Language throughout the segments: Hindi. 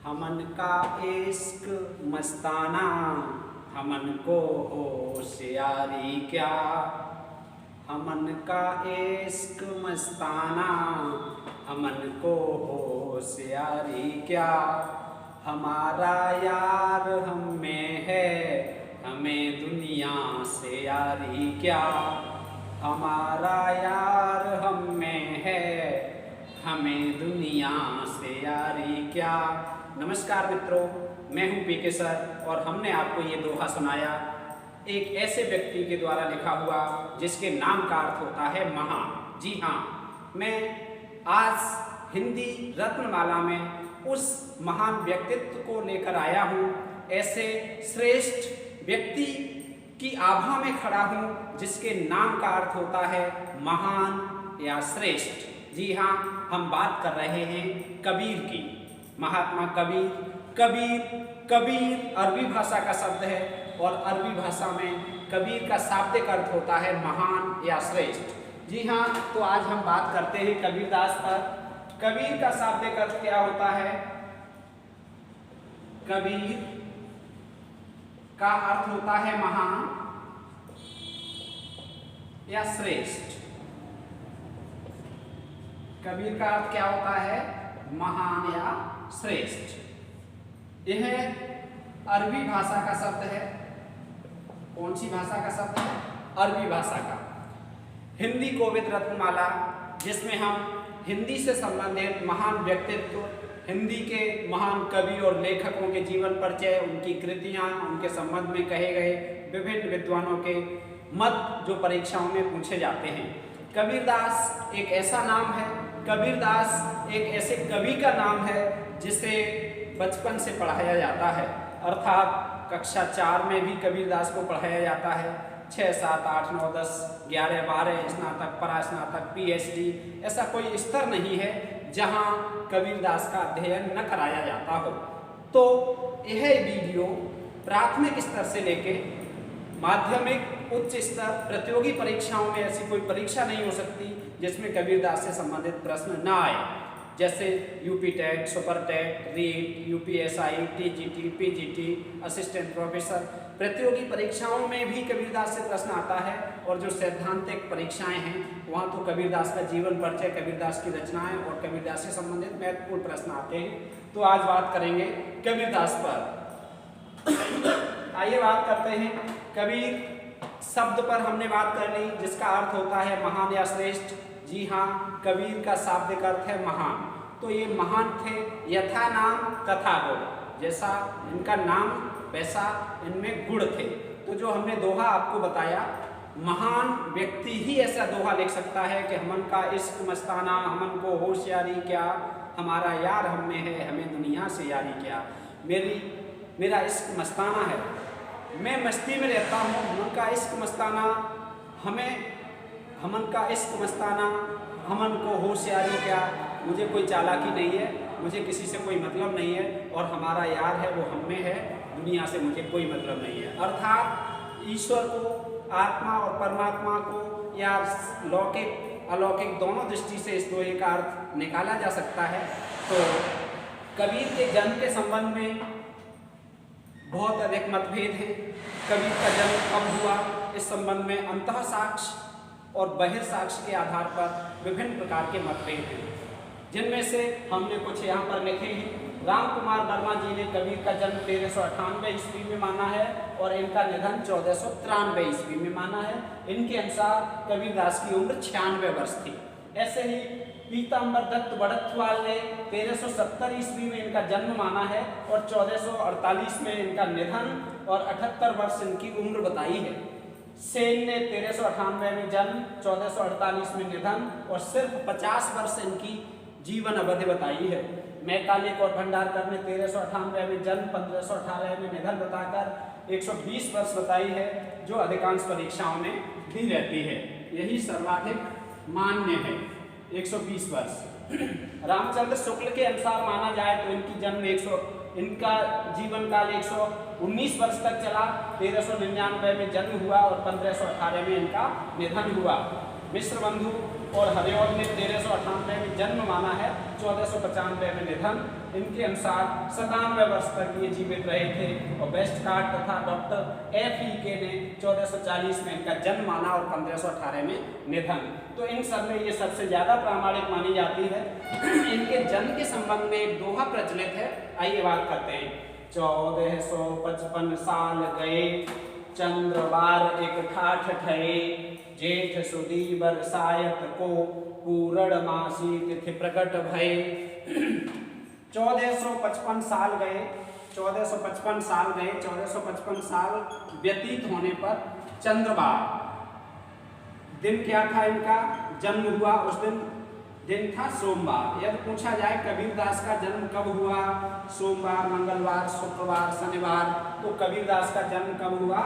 हमन का इश्क मस्ताना, हमन को होशियारी क्या। हमन का इश्क मस्ताना, हमन को होशियारी क्या। हमारा यार हम में है, हमें दुनिया से यारी क्या। हमारा यार हम में है, हमें दुनिया से यारी क्या। नमस्कार मित्रों, मैं हूं पीके सर और हमने आपको ये दोहा सुनाया एक ऐसे व्यक्ति के द्वारा लिखा हुआ जिसके नाम का अर्थ होता है महान। जी हाँ, मैं आज हिंदी रत्नमाला में उस महान व्यक्तित्व को लेकर आया हूँ। ऐसे श्रेष्ठ व्यक्ति की आभा में खड़ा हूँ जिसके नाम का अर्थ होता है महान या श्रेष्ठ। जी हाँ, हम बात कर रहे हैं कबीर की। महात्मा कबीर। कबीर अरबी भाषा का शब्द है और अरबी भाषा में कबीर का शाब्दिक अर्थ होता है महान या श्रेष्ठ। जी हाँ, तो आज हम बात करते हैं कबीरदास पर। कबीर का शाब्दिक अर्थ क्या होता है? कबीर का अर्थ होता है महान या श्रेष्ठ। कबीर का अर्थ क्या होता है? महान या श्रेष्ठ। यह अरबी भाषा का शब्द है। कौन सी भाषा का शब्द है? अरबी भाषा का। हिंदी कोविद रत्नमाला, जिसमें हम हिंदी से संबंधित महान व्यक्तित्व, हिंदी के महान कवि और लेखकों के जीवन परिचय, उनकी कृतियां, उनके संबंध में कहे गए विभिन्न विद्वानों के मत जो परीक्षाओं में पूछे जाते हैं। कबीरदास एक ऐसा नाम है, कबीरदास एक ऐसे कवि का नाम है जिसे बचपन से पढ़ाया जाता है, अर्थात कक्षा 4 में भी कबीरदास को पढ़ाया जाता है। 6, 7, 8, 9, 10, 11, 12 स्नातक, परास्नातक, PhD, ऐसा कोई स्तर नहीं है जहां कबीरदास का अध्ययन न कराया जाता हो। तो यह वीडियो प्राथमिक स्तर से लेके माध्यमिक, उच्च स्तर, प्रतियोगी परीक्षाओं में ऐसी कोई परीक्षा नहीं हो सकती जिसमें कबीरदास से संबंधित प्रश्न न आए, जैसे UP TET, super TET, REET, UPSI, TGT, PGT, assistant professor. प्रतियोगी परीक्षाओं में भी कबीरदास से प्रश्न आता है और जो सैद्धांतिक परीक्षाएं हैं वहाँ तो कबीरदास का जीवन परिचय, कबीरदास की रचनाएं और कबीरदास से संबंधित महत्वपूर्ण प्रश्न आते हैं। तो आज बात करेंगे कबीरदास पर। आइए बात करते हैं। कबीर शब्द पर हमने बात कर ली जिसका अर्थ होता है महान या श्रेष्ठ। जी हाँ, कबीर का शाब्दिक अर्थ है महान। तो ये महान थे, यथा नाम तथा गुण, जैसा इनका नाम वैसा इनमें गुण थे। तो जो हमने दोहा आपको बताया, महान व्यक्ति ही ऐसा दोहा लिख सकता है कि हमन का इश्क मस्ताना, हमन को होशियारी क्या। हमारा यार हम में है, हमें दुनिया से यारी क्या। मेरा इश्क मस्ताना है, मैं मस्ती में रहता हूँ। हमन का इश्क मस्ताना, हमन का इश्क मस्ताना, हमन को होशियारी क्या। मुझे कोई चालाकी नहीं है, मुझे किसी से कोई मतलब नहीं है और हमारा यार है वो हम में है, दुनिया से मुझे कोई मतलब नहीं है। अर्थात ईश्वर को, आत्मा और परमात्मा को या लौकिक अलौकिक दोनों दृष्टि से इस दोहे का अर्थ निकाला जा सकता है। तो कबीर के जन्म के संबंध में बहुत अधिक मतभेद है। कबीर का जन्म कब हुआ, इस संबंध में अंतः साक्ष्य और बहिर्साक्ष्य के आधार पर विभिन्न प्रकार के मतभेद हैं, जिनमें से हमने कुछ यहाँ पर लिखे हैं। राम कुमार वर्मा जी ने कबीर का जन्म 1398 ईस्वी में माना है और इनका निधन 1493 ईस्वी में माना है। इनके अनुसार कबीरदास की उम्र 96 वर्ष थी। ऐसे ही पीताम्बर दत्त बड़थवाल ने 1370 ईस्वी में इनका जन्म माना है और 1448 में इनका निधन और 78 वर्ष इनकी उम्र बताई है। सेन ने 1398 में जन्म, 1448 में निधन और सिर्फ 50 वर्ष इनकी जीवन अवधि बताई है। मैकालिक और भंडारकर ने 1398 में जन्म, 1518 में निधन बताकर 120 वर्ष बताई है, जो अधिकांश परीक्षाओं में भी रहती है। यही सर्वाधिक मान्य है, 120 वर्ष। रामचंद्र शुक्ल के अनुसार माना जाए तो इनका जीवन काल 119 वर्ष तक चला। 1399 में जन्म हुआ और 1518 में इनका निधन हुआ। मिश्र बंधु और हरिऔध ने 1398 में जन्म माना है, 1495 में निधन इनके अनुसार 97 वर्ष तक ये जीवित रहे थे और वेस्टगार्ड तथा डॉक्टर एफ.ई.के ने 1440 में इनका जन्म माना और 1518 में निधन। तो इन सब में ये सबसे ज्यादा प्रामाणिक मानी जाती है। इनके जन्म के संबंध में एक दोहा प्रचलित है, आइए बात करते हैं। 1455 साल गए चंद्रवार एक ठाठ ठये, जेठ सुदी बरसायत को पूरण मासी तिथि प्रकट भये। 1455 साल गए, 1455 साल गए, 1455 साल व्यतीत होने पर चंद्रवार दिन क्या था इनका जन्म हुआ, उस दिन था सोमवार। यदि पूछा जाए कबीरदास का जन्म कब हुआ, सोमवार, मंगलवार, शुक्रवार, शनिवार, तो कबीरदास का जन्म कब हुआ,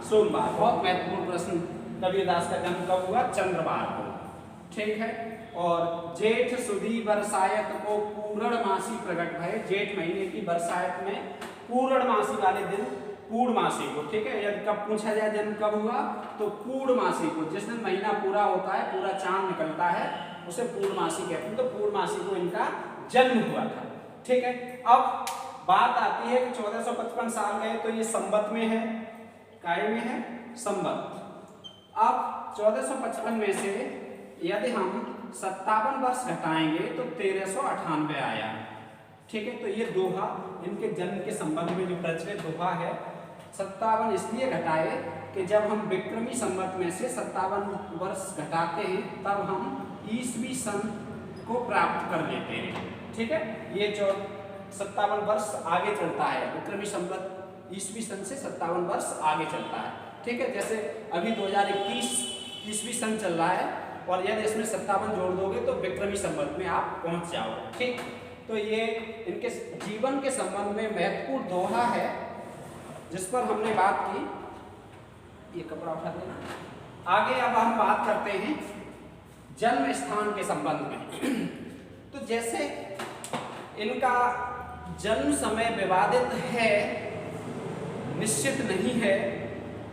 सोमवार। बहुत महत्वपूर्ण प्रश्न, कबीरदास का जन्म कब हुआ, चंद्रवार को, ठीक है। और जेठ सुदी बरसायत को पूर्णमासी प्रकट भये, जेठ महीने की बरसायत में पूर्णमासी वाले दिन पूर्णमासी को, ठीक है। यदि कब पूछा जाए जन्म कब हुआ, तो पूर्णमासी को, जिस दिन महीना पूरा होता है, पूरा चांद निकलता है, उसे पूर्णमासी कहते हैं। तो पूर्णमासी को इनका जन्म हुआ था, ठीक है। अब बात आती है कि 1455 साल गए तो ये संवत में है, काय में है, संवत। अब 1455 में से यदि हम 57 वर्ष घटाएंगे तो 1398 आया, ठीक है। तो ये दोहा इनके जन्म के संबंध में जो प्रचलित दोहा है, 57 इसलिए घटाए कि जब हम विक्रमी संवत में से 57 वर्ष घटाते हैं तब हम ईसवी सन को प्राप्त कर लेते हैं, ठीक है। ये जो 57 वर्ष आगे चलता है, विक्रमी संवत ईसवी सन से 57 वर्ष आगे चलता है, ठीक है। जैसे अभी 2021 ईसवी सन चल रहा है और यदि इसमें 57 जोड़ दोगे तो विक्रमी संवत में आप पहुंच जाओगे, ठीक। तो ये इनके जीवन के संबंध में महत्वपूर्ण दोहा है जिस पर हमने बात की। ये कपड़ा उठा देना। आगे अब हम बात करते हैं जन्म स्थान के संबंध में। तो जैसे इनका जन्म समय विवादित है, निश्चित नहीं है,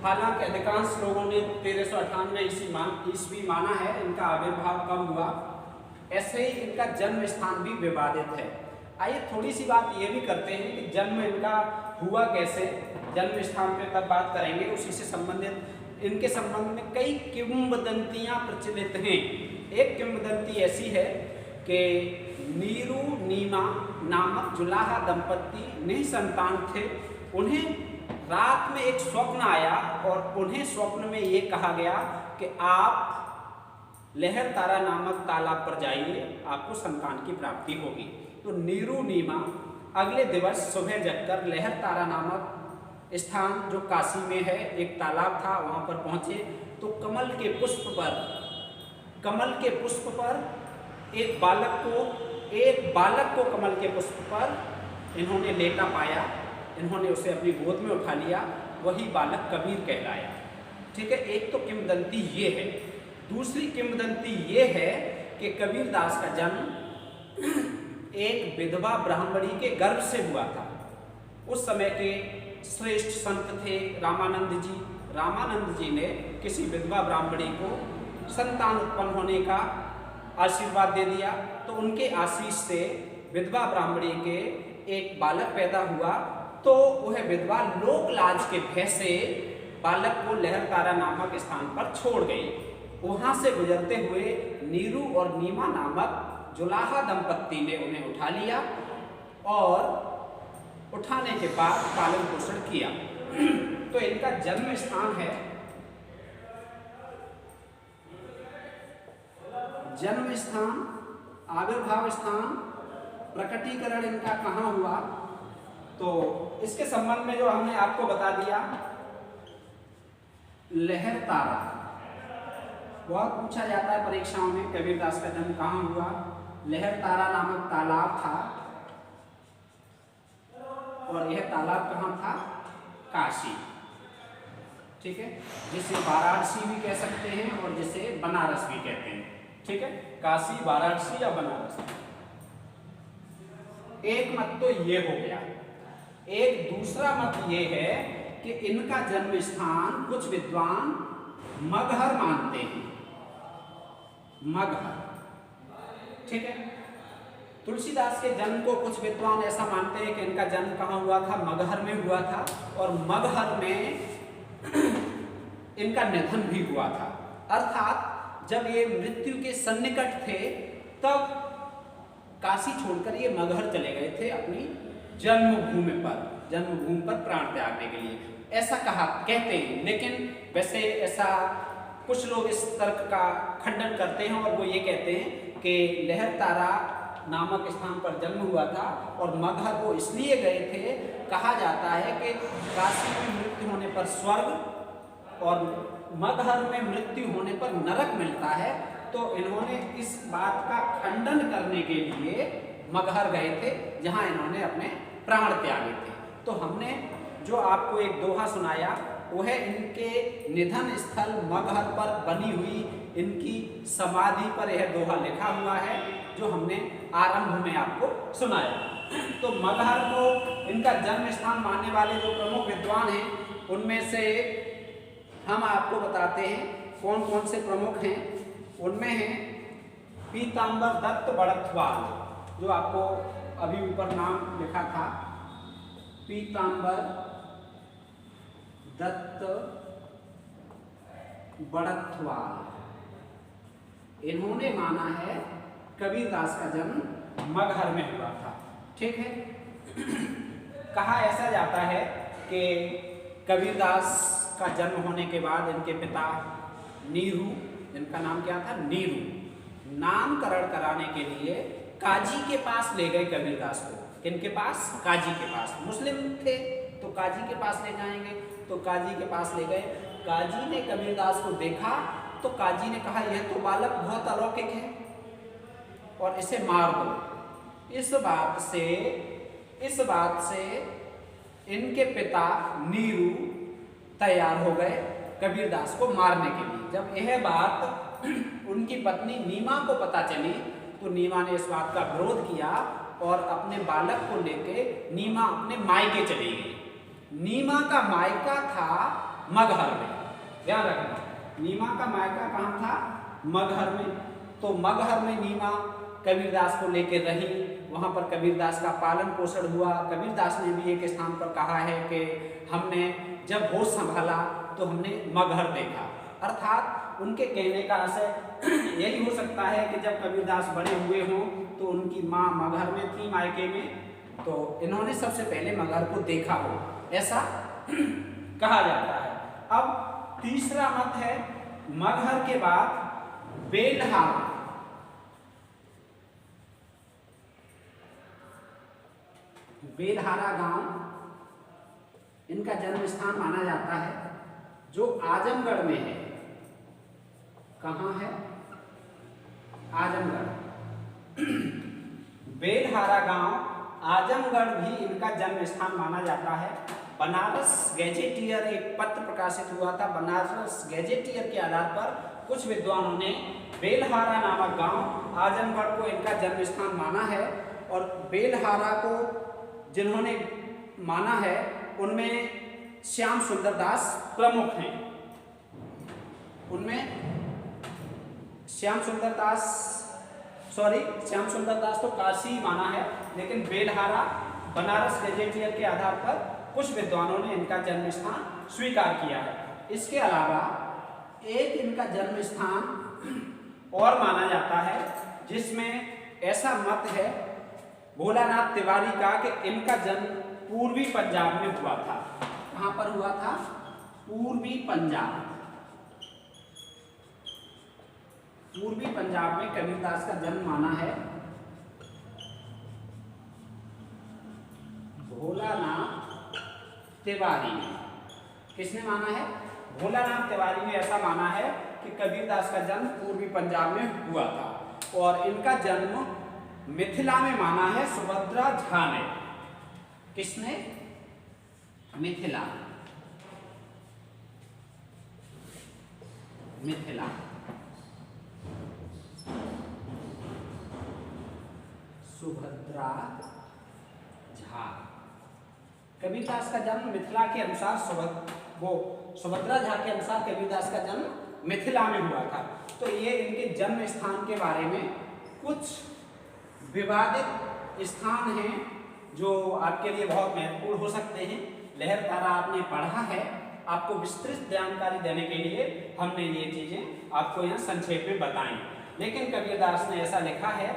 हालांकि अधिकांश लोगों ने 1398 ईस्वी माना है इनका आविर्भाव कब हुआ, ऐसे ही इनका जन्म स्थान भी विवादित है। आइए थोड़ी सी बात ये भी करते हैं कि जन्म इनका हुआ कैसे, जन्म स्थान पे तब बात करेंगे। उसी से संबंधित इनके संबंध में कई किंवदंतियां प्रचलित हैं। एक किंवदंती ऐसी है कि नीरू नीमा नामक जुलाहा दंपत्ति निसंतान थे। उन्हें रात में एक स्वप्न आया और उन्हें स्वप्न में ये कहा गया कि आप लहर तारा नामक तालाब पर जाइए, आपको संतान की प्राप्ति होगी। तो नीरू नीमा अगले दिवस सुबह जगकर लहर तारा नामक स्थान जो काशी में है, एक तालाब था, वहां पर पहुंचे तो कमल के पुष्प पर एक बालक को कमल के पुष्प पर इन्होंने लेटा पाया। इन्होंने उसे अपनी गोद में उठा लिया, वही बालक कबीर कहलाया, ठीक है। एक तो किंवदंती ये है। दूसरी किंवदंती ये है कि कबीरदास का जन्म एक विधवा ब्राह्मणी के गर्भ से हुआ था। उस समय के श्रेष्ठ संत थे रामानंद जी। रामानंद जी ने किसी विधवा ब्राह्मणी को संतान उत्पन्न होने का आशीर्वाद दे दिया, तो उनके आशीष से विधवा ब्राह्मणी के एक बालक पैदा हुआ। तो वह विधवा लोक लाज के भय से बालक को लहर तारा नामक स्थान पर छोड़ गई। वहां से गुजरते हुए नीरू और नीमा नामक जुलाहा दंपत्ति ने उन्हें उठा लिया और उठाने के बाद पालन पोषण किया। तो इनका जन्म स्थान है, जन्म स्थान, आविर्भाव स्थान, प्रकटीकरण इनका कहाँ हुआ, तो इसके संबंध में जो हमने आपको बता दिया, लहर तारा बहुत पूछा जाता है परीक्षाओं में, कबीरदास का जन्म कहाँ हुआ। लहर तारा नामक तालाब था और यह तालाब कहाँ था, काशी, ठीक है, जिसे वाराणसी भी कह सकते हैं और जिसे बनारस भी कहते हैं, ठीक है, काशी, वाराणसी या बनारस। एक मत तो ये हो गया। एक दूसरा मत ये है कि इनका जन्म स्थान कुछ विद्वान मगहर मानते हैं, मगहर, ठीक है। तुलसीदास के जन्म को कुछ विद्वान ऐसा मानते हैं कि इनका जन्म कहाँ हुआ था, मगहर में हुआ था, और मगहर में इनका निधन भी हुआ था। अर्थात जब ये मृत्यु के सन्निकट थे तब काशी छोड़कर ये मगहर चले गए थे अपनी जन्मभूमि पर प्राण त्यागने के लिए, ऐसा कहते हैं। लेकिन वैसे ऐसा कुछ लोग इस तर्क का खंडन करते हैं और वो ये कहते हैं कि लहरतारा नामक स्थान पर जन्म हुआ था और मगहर वो इसलिए गए थे, कहा जाता है कि काशी में मृत्यु होने पर स्वर्ग और मगहर में मृत्यु होने पर नरक मिलता है, तो इन्होंने इस बात का खंडन करने के लिए मगहर गए थे जहां इन्होंने अपने प्राण त्यागे थे। तो हमने जो आपको एक दोहा सुनाया वो है इनके निधन स्थल मगहर पर बनी हुई इनकी समाधि पर यह दोहा लिखा हुआ है जो हमने आरंभ में आपको सुनाया। तो मगहर को इनका जन्म स्थान मानने वाले जो प्रमुख विद्वान हैं उनमें से हम आपको बताते हैं कौन कौन से प्रमुख हैं। उनमें हैं पीताम्बर दत्त बड़थवाल, जो आपको अभी ऊपर नाम लिखा था, पीताम्बर दत्त बड़थवाल। इन्होंने माना है कबीरदास का जन्म मगहर में हुआ था। ठीक है। कहा ऐसा जाता है कि कबीरदास का जन्म होने के बाद इनके पिता नीरू, इनका नाम क्या था, नीरू, नामकरण कराने के लिए काजी के पास ले गए कबीरदास को। किनके पास? काजी के पास। मुस्लिम थे तो काजी के पास ले जाएंगे, तो काजी के पास ले गए। काजी ने कबीरदास को देखा तो काजी ने कहा यह तो बालक बहुत अलौकिक है और इसे मार दो। इस बात से इनके पिता नीरू तैयार हो गए कबीरदास को मारने के लिए। जब यह बात उनकी पत्नी नीमा को पता चली तो नीमा ने इस बात का विरोध किया और अपने बालक को लेके नीमा अपने मायके चली गई। नीमा का मायका था मगहर में, ध्यान रखना, नीमा का मायका कहाँ था? मगहर में। तो मगहर में नीमा कबीरदास को लेकर रही, वहाँ पर कबीरदास का पालन पोषण हुआ। कबीरदास ने भी एक स्थान पर कहा है कि हमने जब होश संभाला तो हमने मगहर देखा। अर्थात उनके कहने का आशय यही हो सकता है कि जब कबीरदास बड़े हुए हों तो उनकी माँ मगहर में थी मायके में, तो इन्होंने सबसे पहले मगहर को देखा हो, ऐसा कहा जाता है। अब तीसरा मत है मगहर के बाद बेलहारा। बेलहारा गांव इनका जन्म स्थान माना जाता है, जो आजमगढ़ में है। कहाँ है? आजमगढ़। बेलहारा गांव आजमगढ़ भी इनका जन्म स्थान माना जाता है। बनारस गैजेटियर एक पत्र प्रकाशित हुआ था। बनारस गैजेटियर के आधार पर कुछ विद्वानों ने बेलहारा नामक गांव आजमगढ़ को इनका जन्म स्थान माना है। और बेलहारा को जिन्होंने माना है उनमें श्याम सुंदर दास प्रमुख हैं। उनमें श्याम सुंदर दास तो काशी माना है, लेकिन बेलहारा बनारस गैजेटियर के आधार पर कुछ विद्वानों ने इनका जन्म स्थान स्वीकार किया है। इसके अलावा एक इनका जन्म स्थान और माना जाता है जिसमें ऐसा मत है भोलानाथ तिवारी का कि इनका जन्म पूर्वी पंजाब में हुआ था। कहाँ पर हुआ था? पूर्वी पंजाब। पूर्वी पंजाब में कबीरदास का जन्म माना है। भोलानाथ तिवारी ने, किसने माना है? भोलानाथ तिवारी ने ऐसा माना है कि कबीरदास का जन्म पूर्वी पंजाब में हुआ था और इनका जन्म मिथिला में माना है सुभद्रा झा ने। किसने? मिथिला। सुभद्रा झा। कबीरदास का जन्म मिथिला के अनुसार सुभद्रा झा के अनुसार कबीरदास का जन्म मिथिला में हुआ था। तो ये इनके जन्म स्थान के बारे में कुछ विवादित स्थान हैं जो आपके लिए बहुत महत्वपूर्ण हो सकते हैं। लहर तारा आपने पढ़ा है, आपको विस्तृत जानकारी देने के लिए हमने ये चीजें आपको यहाँ संक्षेप में बताई। लेकिन कबीरदास ने ऐसा लिखा है,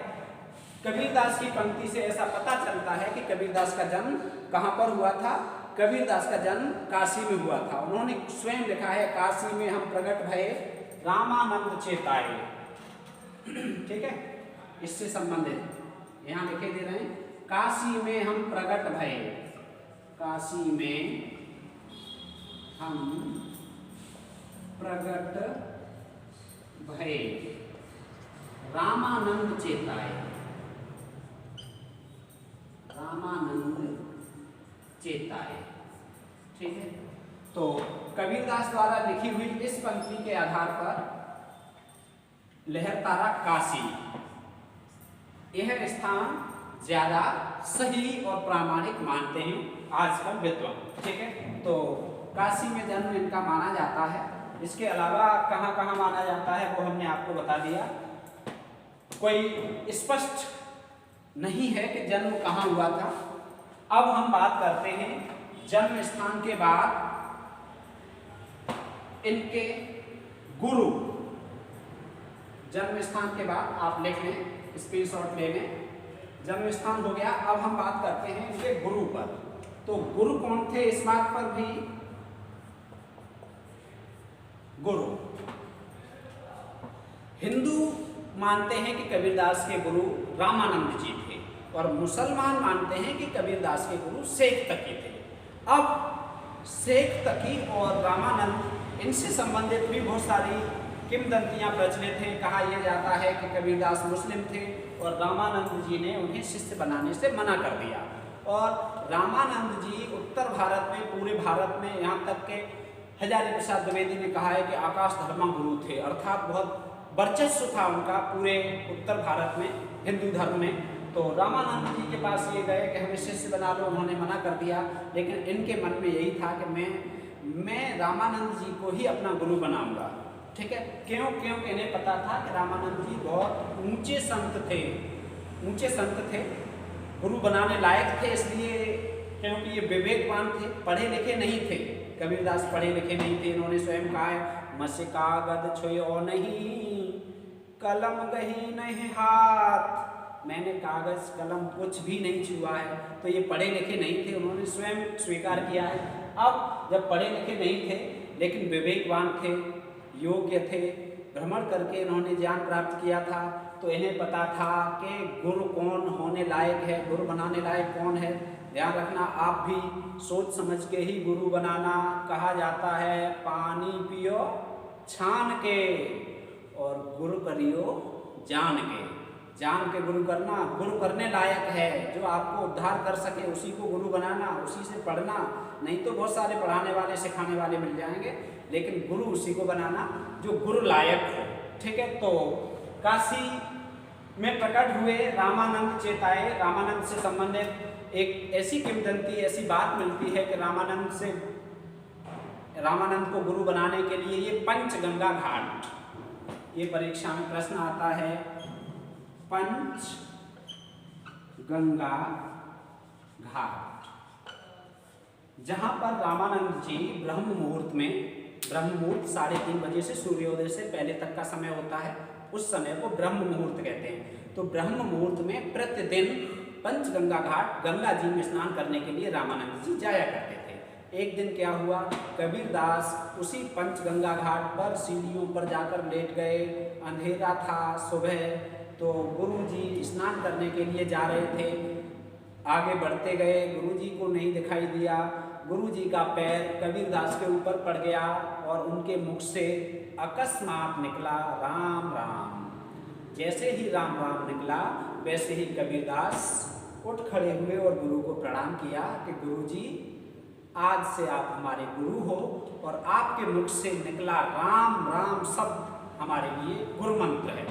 कबीरदास की पंक्ति से ऐसा पता चलता है कि कबीरदास का जन्म कहाँ पर हुआ था। कबीरदास का जन्म काशी में हुआ था। उन्होंने स्वयं लिखा है, काशी में हम प्रकट भये रामानंद चेताए। ठीक है, इससे संबंधित यहाँ लिखे दे रहे हैं, काशी में हम प्रकट भये, काशी में हम प्रकट भये रामानंद चेताए, रामानंद चेताए। ठीक है, तो कबीरदास द्वारा लिखी हुई इस पंक्ति के आधार पर लहर तारा काशी, यह स्थान ज्यादा सही और प्रामाणिक मानते हैं आजकल विद्वान। ठीक है, तो काशी में जन्म इनका माना जाता है। इसके अलावा कहाँ कहाँ माना जाता है वो हमने आपको बता दिया। कोई स्पष्ट नहीं है कि जन्म कहाँ हुआ था। अब हम बात करते हैं जन्म स्थान के बाद इनके गुरु। जन्म स्थान के बाद आप लिख लें, स्क्रीनशॉट ले लें। जन्म स्थान हो गया, अब हम बात करते हैं इनके गुरु पर। तो गुरु कौन थे, इस बात पर भी गुरु हिंदू मानते हैं कि कबीरदास के गुरु रामानंद जी थे, और मुसलमान मानते हैं कि कबीरदास के गुरु शेख तकी थे। अब शेख तकी और रामानंद, इनसे संबंधित भी बहुत सारी किंवदंतियां प्रचलित हैं। कहा यह जाता है कि कबीरदास मुस्लिम थे और रामानंद जी ने उन्हें शिष्य बनाने से मना कर दिया, और रामानंद जी उत्तर भारत में, पूरे भारत में, यहाँ तक के हजारी प्रसाद द्विवेदी ने कहा है कि आकाश धर्मा गुरु थे, अर्थात बहुत वर्चस्व था उनका पूरे उत्तर भारत में हिंदू धर्म में। तो रामानंद जी के पास ये गए कि हमें शिष्य बना लो, उन्होंने मना कर दिया। लेकिन इनके मन में यही था कि मैं रामानंद जी को ही अपना गुरु बनाऊंगा। ठीक है, क्यों इन्हें पता था कि रामानंद जी बहुत ऊंचे संत थे, गुरु बनाने लायक थे, इसलिए क्योंकि ये विवेकवान थे, पढ़े लिखे नहीं थे। कबीरदास पढ़े लिखे नहीं थे। इन्होंने स्वयं कहा है, मस कागज छुयो नहीं, कलम गही नहीं हाथ। मैंने कागज कलम कुछ भी नहीं छुआ है। तो ये पढ़े लिखे नहीं थे, उन्होंने स्वयं स्वीकार किया है। अब जब पढ़े लिखे नहीं थे लेकिन विवेकवान थे, योग्य थे, भ्रमण करके इन्होंने ज्ञान प्राप्त किया था, तो इन्हें पता था कि गुरु कौन होने लायक है, गुरु बनाने लायक कौन है। ध्यान रखना, आप भी सोच समझ के ही गुरु बनाना। कहा जाता है, पानी पियो छान के और गुरु करियो जान के। जान के गुरु करना, गुरु करने लायक है, जो आपको उद्धार कर सके उसी को गुरु बनाना, उसी से पढ़ना। नहीं तो बहुत सारे पढ़ाने वाले सिखाने वाले मिल जाएंगे, लेकिन गुरु उसी को बनाना जो गुरु लायक हो। ठीक है, तो काशी में प्रकट हुए रामानंद चेताए। रामानंद से संबंधित एक ऐसी किंवदंती, ऐसी बात मिलती है कि रामानंद को गुरु बनाने के लिए ये पंचगंगा घाट, ये परीक्षा में प्रश्न आता है, पंचगंगा घाट, जहां पर रामानंद जी ब्रह्म मुहूर्त में, ब्रह्म मुहूर्त 3:30 बजे से सूर्योदय से पहले तक का समय होता है, उस समय को ब्रह्म मुहूर्त कहते हैं। तो ब्रह्म मुहूर्त में प्रतिदिन पंचगंगा घाट, गंगा जी में स्नान करने के लिए रामानंद जी जाया करते थे। एक दिन क्या हुआ, कबीरदास उसी पंचगंगा घाट पर सीढ़ियों पर जाकर लेट गए। अंधेरा था, सुबह, तो गुरुजी स्नान करने के लिए जा रहे थे। आगे बढ़ते गए, गुरुजी को नहीं दिखाई दिया। गुरुजी का पैर कबीरदास के ऊपर पड़ गया और उनके मुख से अकस्मात निकला राम राम। जैसे ही राम राम निकला, वैसे ही कबीरदास उठ खड़े हुए और गुरु को प्रणाम किया कि गुरुजी, आज से आप हमारे गुरु हो और आपके मुख से निकला राम राम शब्द हमारे लिए गुरु मंत्र है।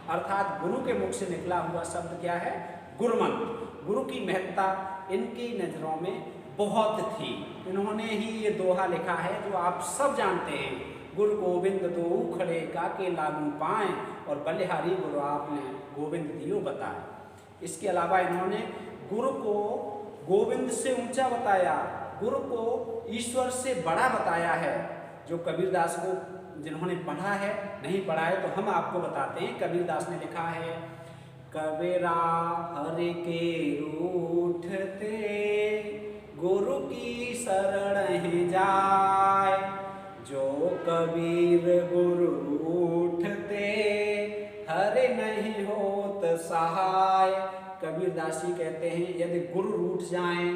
अर्थात गुरु के मुख से निकला हुआ शब्द क्या है, गुरु मंत्र। गुरु की महत्ता इनकी नजरों में बहुत थी। इन्होंने ही ये दोहा लिखा है जो आप सब जानते हैं, गुरु गोविंद दो खड़े काके लागू पाए और बलिहारी गुरु आपने गोविंद दियो बताए। इसके अलावा इन्होंने गुरु को गोविंद से ऊंचा बताया, गुरु को ईश्वर से बड़ा बताया है। जो कबीरदास को जिन्होंने पढ़ा है, नहीं पढ़ा है तो हम आपको बताते हैं। कबीरदास ने लिखा है, कबीरा हरि के रूठते गुरु की शरण जाए, जो कबीर गुरु रूठते हरे नहीं होत सहाय। कबीरदास जी कहते हैं यदि गुरु रूठ जाएं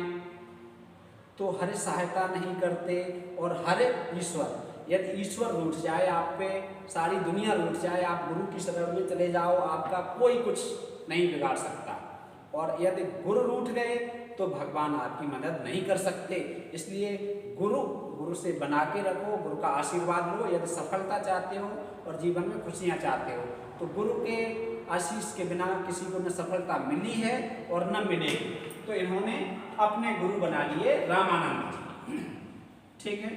तो हरे सहायता नहीं करते, और हरे ईश्वर, यदि ईश्वर रूठ जाए आप पे, सारी दुनिया रूठ जाए, आप गुरु की शरण में चले जाओ, आपका कोई कुछ नहीं बिगाड़ सकता। और यदि गुरु रूठ गए तो भगवान आपकी मदद नहीं कर सकते। इसलिए गुरु से बना के रखो, गुरु का आशीर्वाद लो। यदि सफलता चाहते हो और जीवन में खुशियाँ चाहते हो तो गुरु के आशीष के बिना किसी को न सफलता मिली है और न मिलेगी। तो इन्होंने अपने गुरु बना लिए रामानंद जी। ठीक है,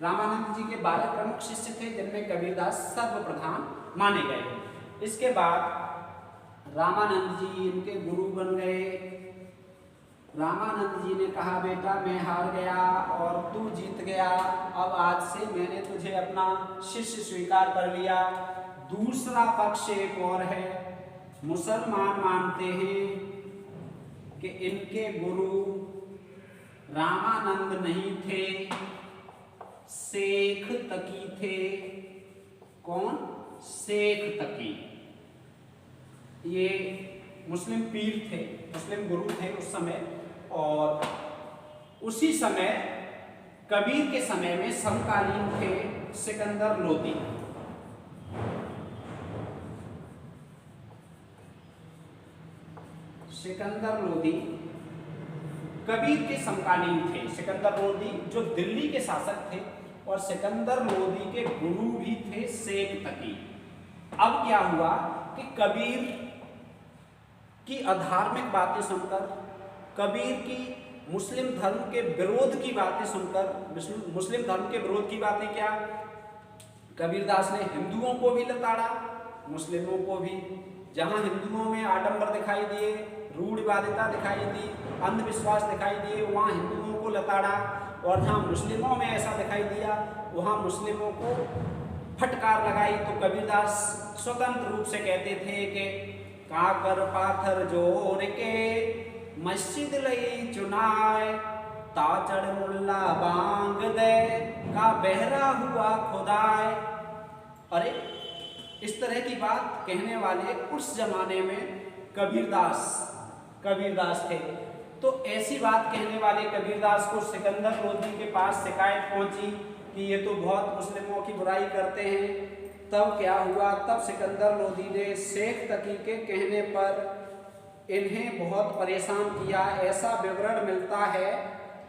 रामानंद जी के 12 प्रमुख शिष्य थे जिनमें कबीरदास सर्वप्रधान माने गए। इसके बाद रामानंद जी इनके गुरु बन गए। रामानंद जी ने कहा, बेटा मैं हार गया और तू जीत गया, अब आज से मैंने तुझे अपना शिष्य स्वीकार कर लिया। दूसरा पक्ष एक और है, मुसलमान मानते हैं कि इनके गुरु रामानंद नहीं थे, शेख तकी थे। कौन? शेख तकी। ये मुस्लिम पीर थे, मुस्लिम गुरु थे उस समय। और उसी समय कबीर के समय में समकालीन थे सिकंदर लोदी। सिकंदर लोदी कबीर के समकालीन थे। सिकंदर लोदी जो दिल्ली के शासक थे, और सिकंदर लोदी के गुरु भी थे शेख तकी। अब क्या हुआ कि कबीर की अधार्मिक बातें सुनकर, कबीर की मुस्लिम धर्म के विरोध की बातें सुनकर, मुस्लिम धर्म के विरोध की बातें क्या, कबीरदास ने हिंदुओं को भी लताड़ा, मुस्लिमों को भी। जहां हिंदुओं में आडंबर दिखाई दिए, रूढ़िवादिता दिखाई दी, अंधविश्वास दिखाई दिए, वहां हिंदुओं को लताड़ा। और जहां मुस्लिमों में ऐसा दिखाई दिया, वहां मुस्लिमों को फटकार लगाई। तो कबीरदास स्वतंत्र रूप से कहते थे कि काकर पाथर जोड़ के मस्जिद लई चुनाए, ताचड़ मुल्ला बांग दे का बहरा हुआ खुदाए। अरे इस तरह की बात कहने वाले उस जमाने में कबीरदास थे। तो ऐसी बात कहने वाले कबीरदास को सिकंदर लोदी के पास शिकायत पहुंची कि ये तो बहुत मुस्लिमों की बुराई करते हैं। तब क्या हुआ, तब सिकंदर लोदी ने शेख तकी के कहने पर इन्हें बहुत परेशान किया। ऐसा विवरण मिलता है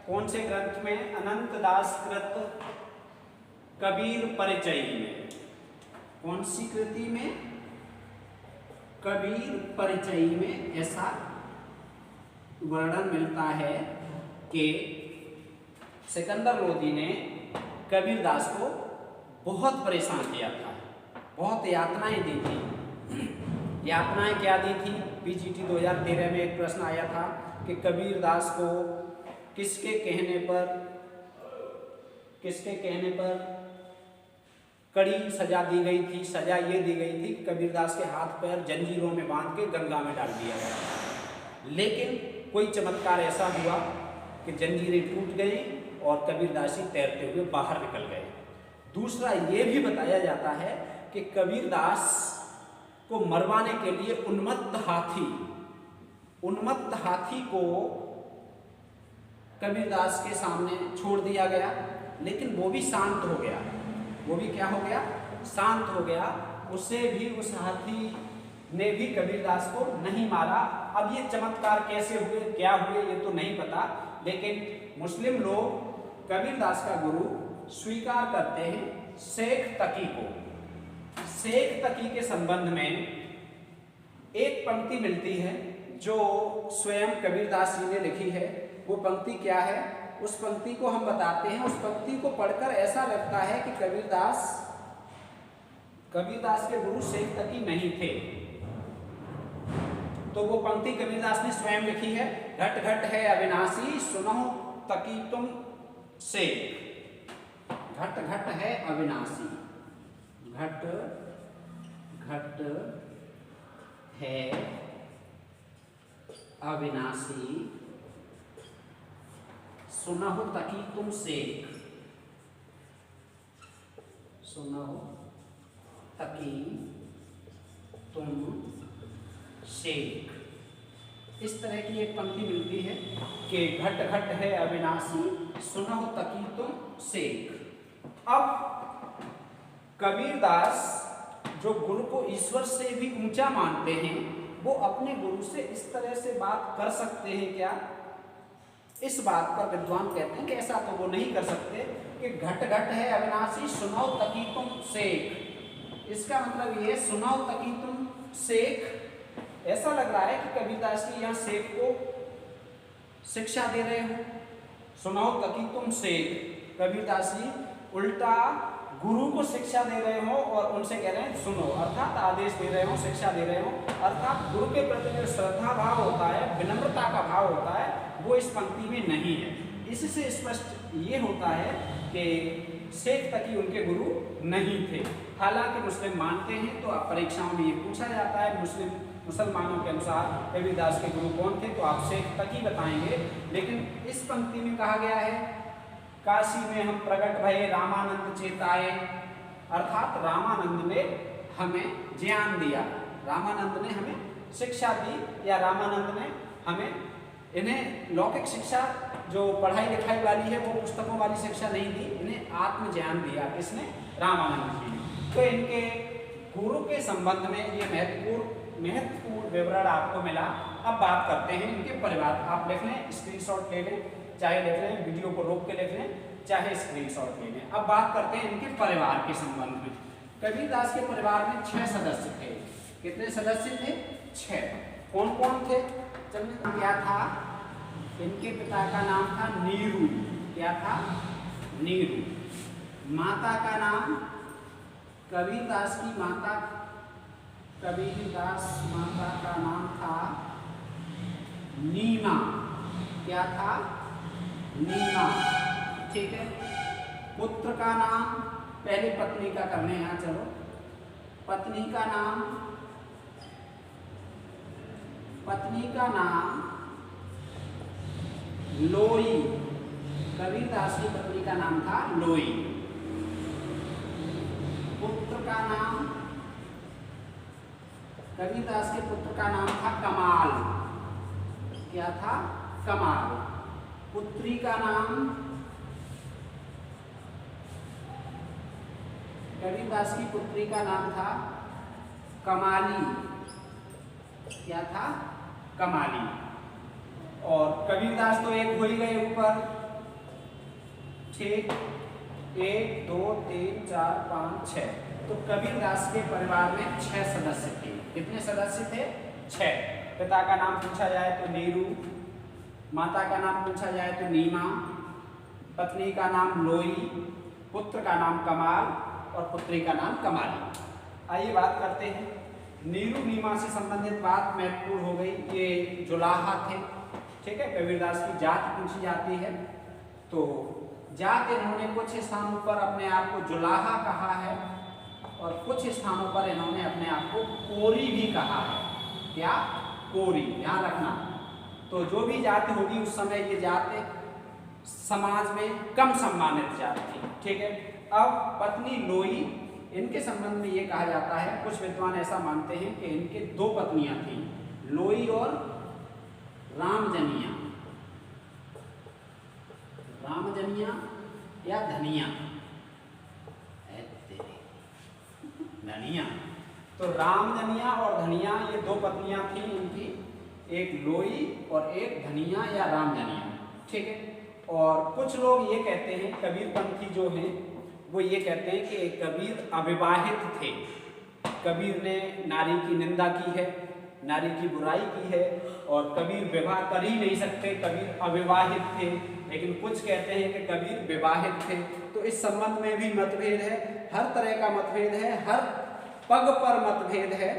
कौन से ग्रंथ में? अनंत दास कृत कबीर परिचयी में। कौन सी कृति में? कबीर परिचयी में ऐसा वर्णन मिलता है कि सिकंदर लोदी ने कबीरदास को बहुत परेशान किया था, बहुत यातनाएं दी थी। यातनाएं क्या दी थी? पीजीटी 2013 में एक प्रश्न आया था कि कबीरदास को किसके कहने पर कड़ी सजा दी गई थी। सजा ये दी गई थी कि कबीरदास के हाथ पैर जंजीरों में बांध के गंगा में डाल दिया गया। लेकिन कोई चमत्कार ऐसा हुआ कि जंजीरें टूट गई और कबीरदास तैरते हुए बाहर निकल गए। दूसरा ये भी बताया जाता है कि कबीरदास को मरवाने के लिए उन्मत्त हाथी को कबीरदास के सामने छोड़ दिया गया, लेकिन वो भी शांत हो गया। वो भी क्या हो गया? शांत हो गया। उसे भी, उस हाथी ने भी कबीरदास को नहीं मारा। अब ये चमत्कार कैसे हुए, क्या हुए, ये तो नहीं पता, लेकिन मुस्लिम लोग कबीरदास का गुरु स्वीकार करते हैं शेख तकी को। शेख तकी के संबंध में एक पंक्ति मिलती है जो स्वयं कबीरदास जी ने लिखी है। वो पंक्ति क्या है, उस पंक्ति को हम बताते हैं। उस पंक्ति को पढ़कर ऐसा लगता है कि कबीरदास के गुरु शेख तकी नहीं थे। तो वो पंक्ति कबीरदास ने स्वयं लिखी है, घट घट है अविनाशी सुनहु तकी तुम सेक। घट घट है अविनाशी, घट घट है अविनाशी सुनहु तकी तुम सेक, सुनहु तकी तुम सेक। इस तरह की एक पंक्ति मिलती है कि घट घट है अविनाशी सुनहु तकी तुम सेक। अब कबीरदास जो गुरु को ईश्वर से भी ऊंचा मानते हैं, वो अपने गुरु से इस तरह से बात कर सकते हैं क्या? इस बात पर विद्वान कहते हैं कि ऐसा तो वो नहीं कर सकते कि घट घट है अविनाशी सुनहु तकी तुम सेक। इसका मतलब ये सुनहु तकी तुम सेक, ऐसा लग रहा है कि कबीरदास जी यहाँ सेक को शिक्षा दे रहे हो। सुनहु तकी तुम सेक, कबीरदास जी उल्टा गुरु को शिक्षा दे रहे हो और उनसे कह रहे हैं सुनो, अर्थात आदेश दे रहे हो, शिक्षा दे रहे हो। अर्थात गुरु के प्रति जो श्रद्धा भाव होता है, विनम्रता का भाव होता है, वो इस पंक्ति में नहीं है। इससे स्पष्ट ये होता है कि सेक तकी उनके गुरु नहीं थे। हालांकि मुस्लिम मानते हैं, तो परीक्षाओं में ये पूछा जाता है मुसलमानों के अनुसार कबीरदास के गुरु कौन थे, तो आप सेक तकी बताएंगे। लेकिन इस पंक्ति में कहा गया है काशी में हम प्रकट भये रामानंद चेताए, अर्थात रामानंद ने हमें ज्ञान दिया, रामानंद ने हमें शिक्षा दी, या रामानंद ने हमें, इन्हें लौकिक शिक्षा जो पढ़ाई लिखाई वाली है वो पुस्तकों वाली शिक्षा नहीं दी, इन्हें आत्म ज्ञान दिया। किसने? रामानंद जी ने। तो इनके गुरु के संबंध में ये महत्वपूर्ण विवरण आपको मिला। अब बात करते हैं इनके परिवार। आप लिख लें, स्क्रीनशॉट ले लें, चाहे लिख लें, वीडियो को रोक के लिख लें, चाहे स्क्रीनशॉट ले लें। अब बात करते हैं इनके परिवार के संबंध में। कबीरदास के परिवार में 6 सदस्य थे। कितने सदस्य थे? 6। कौन कौन थे? चलिए, क्या था? इनके पिता का नाम था नीरू। क्या था? नीरू। माता का नाम, कबीरदास की माता, कबीरदास माता का नाम था नीमा। क्या था? नीमा। ठीक है। पुत्र का नाम, पहले पत्नी का करने हैं, यहाँ चलो। पत्नी का नाम लोई। कबीरदास की पत्नी का नाम था लोई। पुत्र का नाम, कबीरदास के पुत्र का नाम था कमाल। क्या था? कमाल। पुत्री का नाम, कबीरदास की पुत्री का नाम था कमाली। क्या था? कमाली। और कबीरदास तो एक हो ही गए ऊपर। ठीक, 1 2 3 4 5 6। तो कबीरदास के परिवार में 6 सदस्य थे। कितने सदस्य थे? 6। पिता का नाम पूछा जाए तो नीरू, माता का नाम पूछा जाए तो नीमा, पत्नी का नाम लोई, पुत्र का नाम कमाल और पुत्री का नाम कमाली। आइए बात करते हैं नीरू नीमा से संबंधित बात महत्वपूर्ण हो गई। ये जुलाहा थे। ठीक है। कबीरदास की जात पूछी जाती है, तो जात इन्होंने कुछ स्थानों पर अपने आप को जुलाहा कहा है और कुछ स्थानों पर इन्होंने अपने आप को कोरी भी कहा है। क्या? कोरी। ध्यान रखना। तो जो भी जाति होगी उस समय ये जाति समाज में कम सम्मानित जाति थी। ठीक है। अब पत्नी लोई, इनके संबंध में ये कहा जाता है, कुछ विद्वान ऐसा मानते हैं कि इनके 2 पत्नियां थीं, लोई और रामजनिया। रामजनिया या धनिया? धनिया। तो रामजनिया और धनिया, ये 2 पत्नियां थीं इनकी, एक लोई और एक धनिया या रामजनिया। ठीक है। और कुछ लोग ये कहते हैं, कबीरपंथी जो हैं वो ये कहते हैं कि कबीर अविवाहित थे। कबीर ने नारी की निंदा की है, नारी की बुराई की है और कबीर विवाह कर ही नहीं सकते, कबीर अविवाहित थे। लेकिन कुछ कहते हैं कि कबीर विवाहित थे। तो इस संबंध में भी मतभेद है, हर तरह का मतभेद है, हर पग पर मतभेद है।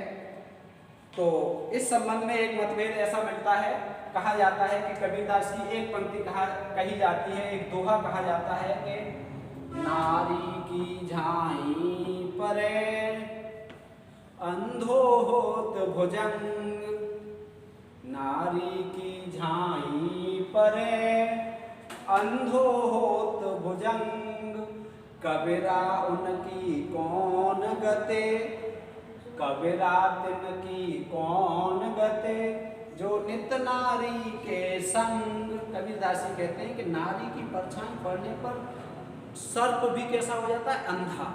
तो इस संबंध में एक मतभेद ऐसा मिलता है, कहा जाता है कि कबीरदास की एक पंक्ति कही जाती है, एक दोहा कहा जाता है कि नारी की झाई परे अंधो होत भुजंग, नारी की झाई परे अंधो होत भुजंग, कबीरा उनकी कौन गते, कबीरा तिनकी कौन गते, जो नित नारी के संग। कबीरदास जी कहते हैं कि नारी की परछाई पड़ने पर सर्प भी कैसा हो जाता है, अंधा।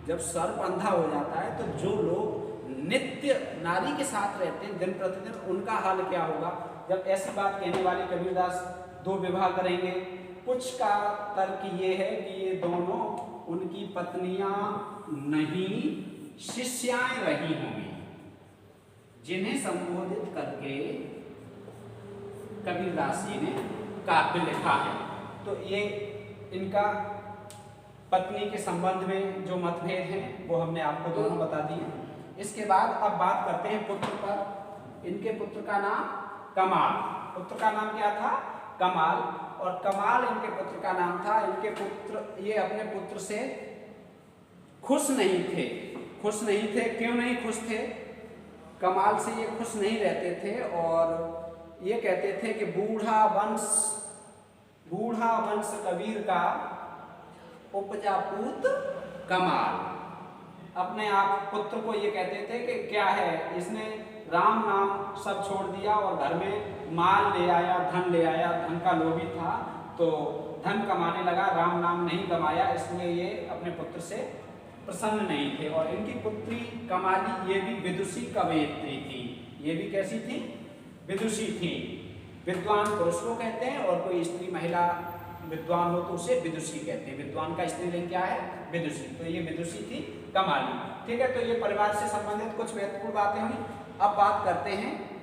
जब सर्प अंधा हो जाता है तो जो लोग नित्य नारी के साथ रहते हैं दिन प्रतिदिन, उनका हाल क्या होगा। जब ऐसी बात कहने वाले कबीरदास दो विवाह करेंगे। कुछ का तर्क ये है कि ये दोनों उनकी पत्नियां नहीं शिष्याएं रही होंगी, जिन्हें संबोधित करके कबीरदास जी ने काव्य लिखा है। तो ये इनका पत्नी के संबंध में जो मतभेद हैं वो हमने आपको दोनों बता दिए। इसके बाद अब बात करते हैं पुत्र पर। इनके पुत्र का नाम कमाल, पुत्र का नाम क्या था, कमाल। और कमाल इनके पुत्र का नाम था। इनके पुत्र, ये अपने पुत्र से खुश नहीं थे। खुश नहीं थे, क्यों नहीं खुश थे, कमाल से ये खुश नहीं रहते थे और ये कहते थे कि बूढ़ा वंश कबीर का उपजा पूत कमाल। अपने आप पुत्र को ये कहते थे कि क्या है, इसने राम नाम सब छोड़ दिया और घर में माल ले आया, धन ले आया, धन का लोभी था तो धन कमाने लगा, राम नाम नहीं कमाया, इसलिए ये अपने पुत्र से प्रसन्न नहीं थे। और इनकी पुत्री कमाली ये भी विदुषी कवयित्री थी। ये भी कैसी थी, विदुषी थी। विद्वान पुरुष को कहते हैं और कोई स्त्री महिला विद्वान हो तो उसे विदुषी कहते हैं। विद्वान का स्त्रीलिंग क्या है, विदुषी। तो ये विदुषी थी कमाली। ठीक है, तो ये परिवार से संबंधित कुछ महत्वपूर्ण बातें हुई। अब बात करते हैं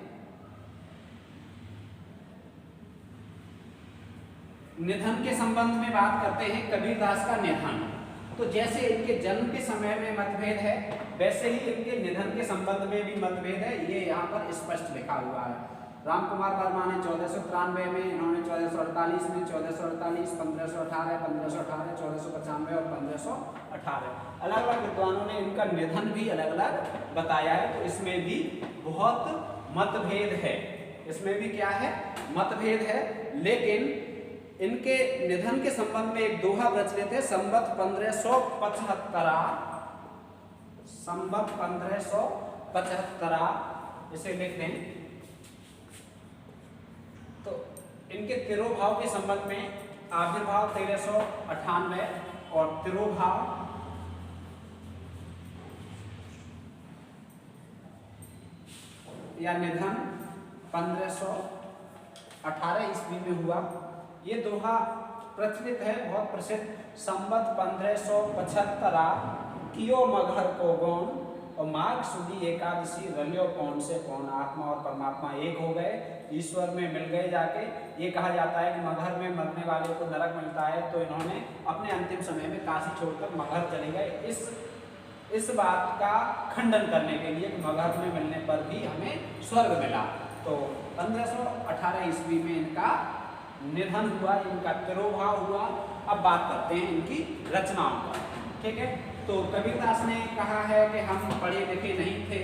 निधन के संबंध में। बात करते हैं कबीरदास का निधन। तो जैसे इनके जन्म के समय में मतभेद है, वैसे ही इनके निधन के संबंध में भी मतभेद है। ये यहाँ पर स्पष्ट लिखा हुआ है। राम कुमार वर्मा ने 1493 में, इन्होंने 1448 में, 1448, 1518, 1518, 1495 और 1518 अलग अलग विद्वानों ने इनका निधन भी अलग अलग बताया है। तो इसमें भी बहुत मतभेद है, इसमें भी क्या है, मतभेद है। लेकिन इनके निधन के संबंध में एक दोहा प्रचलित है, संवत 1575, इसे लिख लें। तो इनके तिरोभाव के संबंध में आविर्भाव 1398 और तिरोभाव या निधन 1518 ईस्वी में हुआ। ये दोहा प्रचलित है, बहुत प्रसिद्ध। संवत 1575 कियो मगहर को गौन और माघ सुदी एकादशी रलियो कौन से कौन, आत्मा और परमात्मा एक हो गए, ईश्वर में मिल गए जाके। ये कहा जाता है कि मगहर में मरने वाले को नरक मिलता है, तो इन्होंने अपने अंतिम समय में काशी छोड़कर मगहर चले गए। इस बात का खंडन करने के लिए कि मगहर में मिलने पर भी हमें स्वर्ग मिला। तो 1518 ईस्वी में इनका निधन हुआ, इनका तिरोभाव हुआ। अब बात करते हैं इनकी रचनाओं पर। ठीक है, तो कबीरदास ने कहा है कि हम पढ़े लिखे नहीं थे,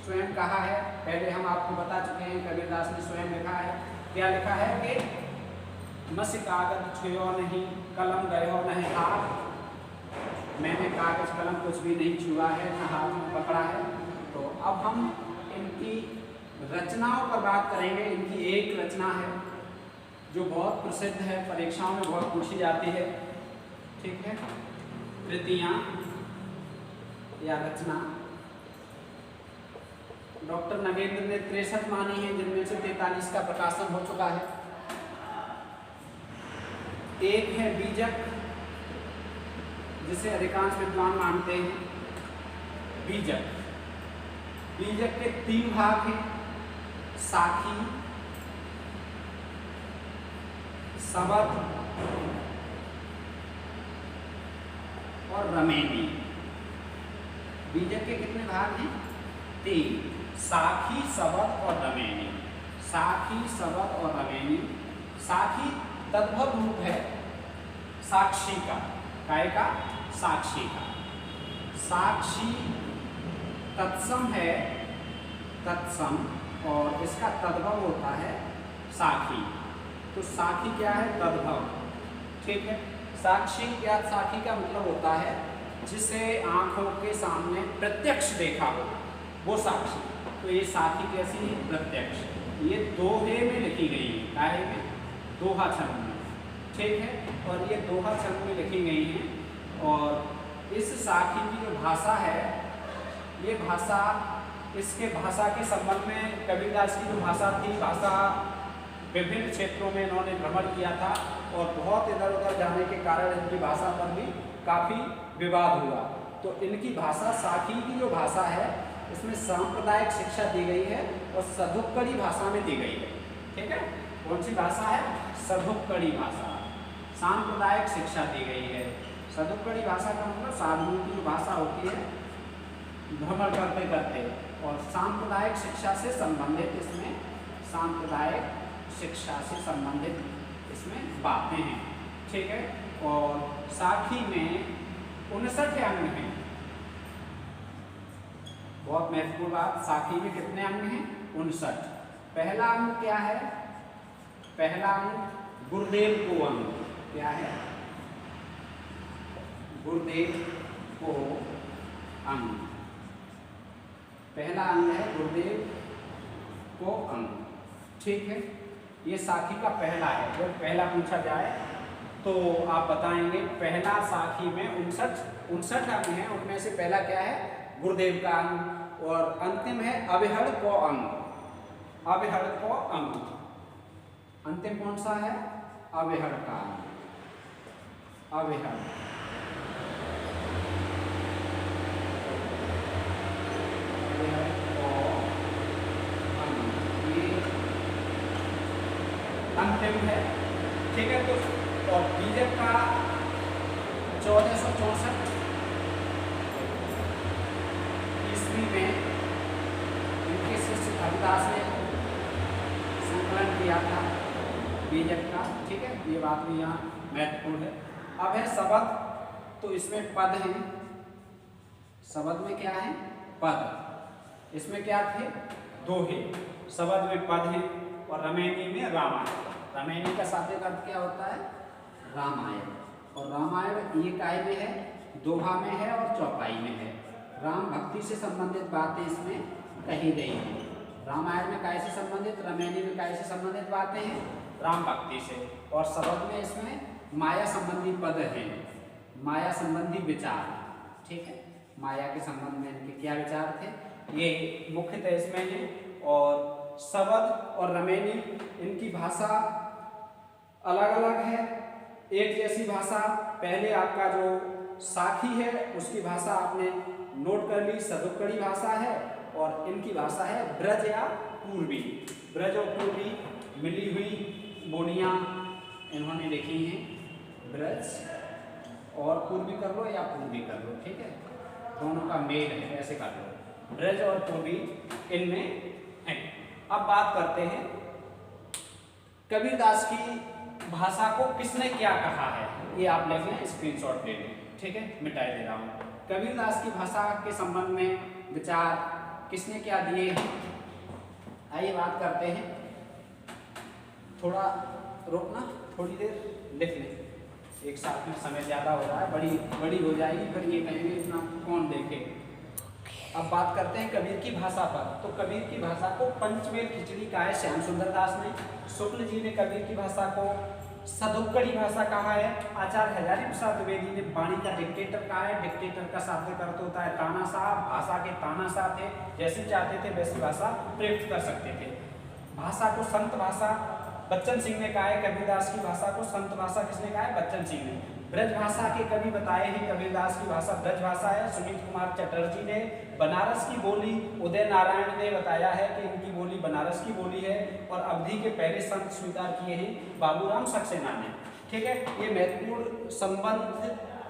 स्वयं कहा है। पहले हम आपको बता चुके हैं, कबीरदास ने स्वयं लिखा है। क्या लिखा है कि मस कागज छुयो नहीं, कलम गयो नहीं हाथ, मैंने कागज कलम कुछ भी नहीं छुआ है, न हाथ में पकड़ा है। तो अब हम इनकी रचनाओं पर बात करेंगे। इनकी एक रचना है जो बहुत प्रसिद्ध है, परीक्षाओं में बहुत पूछी जाती है। ठीक है, कृतियां या रचना डॉक्टर नगेंद्र ने 63 मानी है, जिनमें से 43 का प्रकाशन हो चुका है। एक है बीजक, जिसे अधिकांश विद्वान मानते हैं। बीजक के 3 भाग हैं, साखी, सबद और रमेनी। बीजक के कितने भाग हैं? 3, साखी, सबद और रमेनी। साखी, सबद और रमेनी। साखी तद्भव रूप है साक्षी का, काय का? साक्षी का। साक्षी तत्सम है, तत्सम, और इसका तद्भव होता है साखी। तो साखी क्या है? तद्भव। ठीक है। साक्षी या साखी का मतलब होता है जिसे आंखों के सामने प्रत्यक्ष देखा हो, वो साक्षी। तो ये साखी कैसी है? प्रत्यक्ष। ये दोहे में लिखी गई है, काहे में? दोहा छंद में। ठीक है। और ये दोहा छंद में लिखी गई हैं। और इस साखी की जो भाषा है, ये भाषा, इसके भाषा के संबंध में कबीरदास की जो भाषा थी, भाषा विभिन्न क्षेत्रों में इन्होंने भ्रमण किया था और बहुत इधर उधर जाने के कारण इनकी भाषा पर भी काफ़ी विवाद हुआ। तो इनकी भाषा, साखी की जो भाषा है, इसमें सांप्रदायिक शिक्षा दी गई है और सधुक्कड़ी भाषा में दी गई है। ठीक है। कौन सी भाषा है? सधुक्कड़ी भाषा। सांप्रदायिक शिक्षा दी गई है। सधुक्कड़ी भाषा का मतलब साधुओं की जो भाषा होती है भ्रमण करते करते, और सांप्रदायिक शिक्षा से संबंधित इसमें, सांप्रदायिक शिक्षा से संबंधित इसमें बातें हैं। ठीक है। और साखी में 59 अंग हैं। बहुत महत्वपूर्ण बात, साखी में कितने अंग हैं? 59। पहला अंग क्या है? पहला अंग गुरुदेव को अंग। क्या है? गुरुदेव को अंग। पहला अंग है गुरुदेव को अंग। ठीक है। ये साखी का पहला है। जब पहला पूछा जाए तो आप बताएंगे पहला साखी में 59 अंग हैं, उनमें से पहला क्या है? गुरुदेव का अंग। और अंतिम है अविहड़ को अंग। अविहड़ को अंग। अंतिम कौन सा है? अविहड़ का अंग। अविहड़। अंतिम है। ठीक है। तो और बीजक का 1464 ईस्वी में इनके शिष्य हरिदास ने संकलन किया था बीजक का। ठीक है। ये बात भी यहाँ महत्वपूर्ण है। अब है सबद। तो इसमें पद हैं। सबद में क्या है? पद। इसमें क्या थे? दोहे। सबद में पद हैं और रमेनी में रामायण। रमेनी का शाब्दिक अर्थ क्या होता है? रामायण। और रामायण ये काय में है? दोहा में है और चौपाई में है। राम भक्ति से संबंधित बातें इसमें कही गई हैं। रामायण में काय से संबंधित, रमेनी में काय से संबंधित बातें हैं? राम भक्ति से। और सबद में इसमें माया संबंधी पद हैं, माया संबंधी विचार। ठीक है। माया के संबंध में इनके क्या विचार थे, ये मुख्यतः इसमें है। और सबद और रमेनी इनकी भाषा अलग अलग है, एक जैसी भाषा। पहले आपका जो साखी है उसकी भाषा आपने नोट कर ली, सधुक्कड़ी भाषा है। और इनकी भाषा है ब्रज या पूर्वी। ब्रज और पूर्वी मिली हुई बोलियां इन्होंने लिखी हैं। ब्रज और पूर्वी कर लो या पूर्वी कर लो। ठीक है। दोनों का मेल है, ऐसे कर लो। ब्रज और पूर्वी इनमें है। अब बात करते हैं कबीरदास की भाषा को किसने क्या कहा है। ये आप ले लें, स्क्रीनशॉट ले लें। ठीक है। मिटाई दे रहा हूँ। कबीरदास की भाषा के संबंध में विचार किसने क्या दिए हैं, आइए बात करते हैं। थोड़ा रुकना, थोड़ी देर लिख लें। एक साथ में समय ज़्यादा हो रहा है, बड़ी हो जाएगी, फिर ये कहेंगे इतना कौन देखे। अब बात करते हैं कबीर की भाषा पर। तो कबीर की भाषा को पंचमेल खिचड़ी कहा है श्याम सुंदर दास ने। शुक्ल जी ने कबीर की भाषा को सधुक्कड़ी भाषा कहा है। आचार्य हजारी प्रसाद द्विवेदी ने वाणी का डिक्टेटर कहा है। डिक्टेटर का शाब्दिक अर्थ होता है तानाशाह। भाषा के तानाशाह थे, जैसी चाहते थे वैसी भाषा प्रयुक्त कर सकते थे। भाषा को संत भाषा बच्चन सिंह ने कहा है। कबीरदास की भाषा को संत भाषा किसने कहा है? बच्चन सिंह ने। ब्रज भाषा के कवि बताए हैं कबीरदास की भाषा ब्रज भाषा है। सुनीत कुमार चटर्जी ने। बनारस की बोली उदय नारायण ने बताया है कि इनकी बोली बनारस की बोली है। और अवधि के पहले संत स्वीकार किए हैं बाबूराम सक्सेना ने। ठीक है। ये महत्वपूर्ण संबंध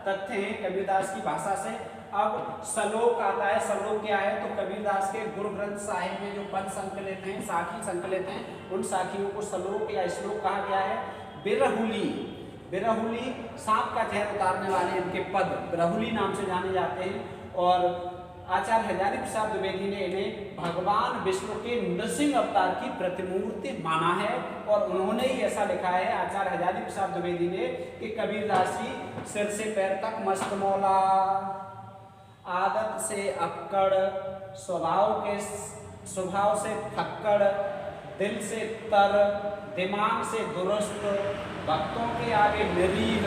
तथ्य हैं कबीरदास की भाषा से। अब श्लोक आता है। श्लोक क्या है? तो कबीरदास के गुरु ग्रंथ साहिब में जो पद संकलित हैं, साखी संकलित हैं, उन साखियों को श्लोक या श्लोक कहा गया है। बिरहुली, बिरहुली सांप का जहर उतारने वाले इनके पद बिरहुली नाम से जाने जाते हैं। और आचार्य हजारी प्रसाद द्विवेदी ने इन्हें भगवान विष्णु के नृसिंह अवतार की प्रतिमूर्ति माना है। और उन्होंने ही ऐसा लिखा है, आचार्य हजारी प्रसाद द्विवेदी ने, कि कबीरदास जी सिर से पैर तक मस्त मौला, आदत से अक्कड़, स्वभाव से फक्कड़, दिल से तर, दिमाग से दुरुस्त, भक्तों के आगे निरीह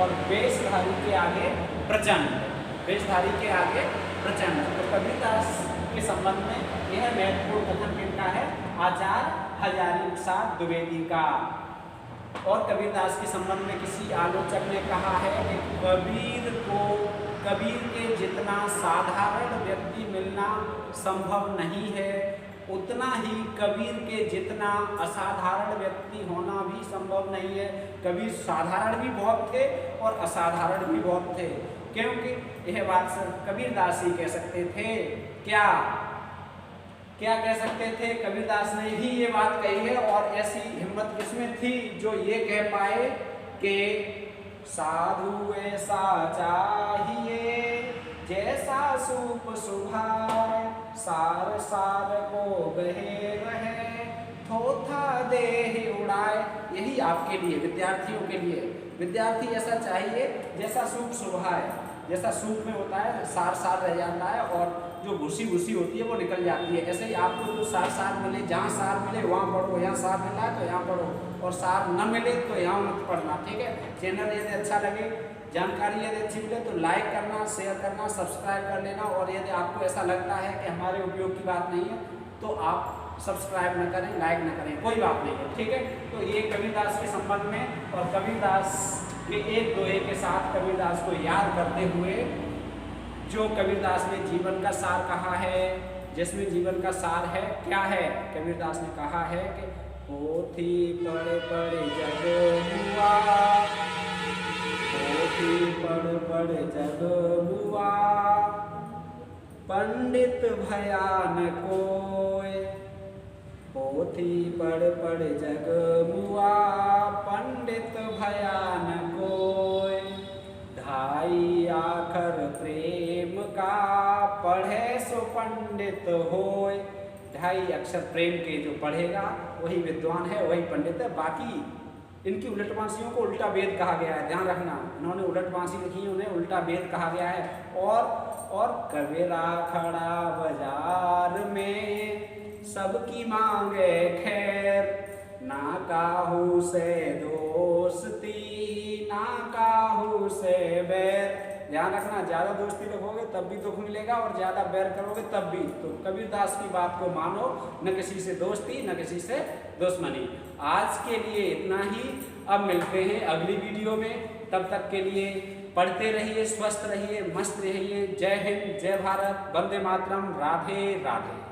और वेशधारी के आगे प्रचंड, वेशधारी के आगे प्रचंड। तो कबीरदास के संबंध में यह महत्वपूर्ण कथन किनका है? आचार्य हजारी प्रसाद द्विवेदी का। और कबीरदास के संबंध में किसी आलोचक ने कहा है कि कबीर के जितना साधारण व्यक्ति मिलना संभव नहीं है, उतना ही कबीर के जितना असाधारण व्यक्ति होना भी संभव नहीं है। कबीर साधारण भी बहुत थे और असाधारण भी बहुत थे, क्योंकि यह बात कबीरदास ही कह सकते थे। क्या कह सकते थे? कबीरदास ने ही ये बात कही है। और ऐसी हिम्मत किसमें थी जो ये कह पाए कि साधु ऐसा चाहिए जैसा सूप सुभाए, सार सार को गहे रहे, थोथा देह उड़ाए। यही आपके लिए, विद्यार्थियों के लिए, विद्यार्थी ऐसा चाहिए जैसा सूप सुभाए, जैसा सूप में होता है सार सार रह जाता है और जो भूसी भूसी होती है वो निकल जाती है। ऐसे ही आपको जो सार मिले, जहाँ सार मिले वहाँ पढ़ो, यहाँ सार मिला तो यहाँ पढ़ो, और सार न मिले तो यहाँ मत पढ़ना। ठीक है? चैनल यदि अच्छा लगे, जानकारी यदि अच्छी मिले तो लाइक करना, शेयर करना, सब्सक्राइब कर लेना। और यदि आपको ऐसा लगता है कि हमारे उपयोग की बात नहीं है तो आप सब्सक्राइब न करें, लाइक न करें, कोई बात नहीं है। ठीक है? तो ये कबीरदास के संबंध में, और कबीरदास के एक दोहे के साथ कबीरदास को याद करते हुए जो कबीरदास ने जीवन का सार कहा है, जिसमें जीवन का सार है, क्या है? कबीरदास ने कहा है कि पोथी पढ़े पढ़े जग हुआ, पोथी पढ़ पढ़ जग हुआ, पंडित भयान कोय, पोथी पढ़ पढ़ जग हुआ, पंडित भयान कोय, ढाई आखर प्रेम का पढ़े सो पंडित होय। ढाई अक्षर प्रेम के जो पढ़ेगा वही विद्वान है, वही पंडित है। बाकी इनकी उलटवासियों को उल्टा वेद कहा गया है, ध्यान रखना। इन्होंने उलटवासी लिखी, उन्हें उल्टा वेद कहा गया है। और कबीरा खड़ा बाजार में सबकी मांगे खैर, ना काहू से दोस्ती ना काहू से बैर। ध्यान रखना, ज्यादा दोस्ती रखोगे तब भी दुख मिलेगा और ज्यादा बैर करोगे तब भी। तो कबीरदास की बात को मानो, न किसी से दोस्ती न किसी से दुश्मनी। आज के लिए इतना ही, अब मिलते हैं अगली वीडियो में। तब तक के लिए पढ़ते रहिए, स्वस्थ रहिए, मस्त रहिए। जय हिंद, जय भारत, वंदे मातरम, राधे राधे।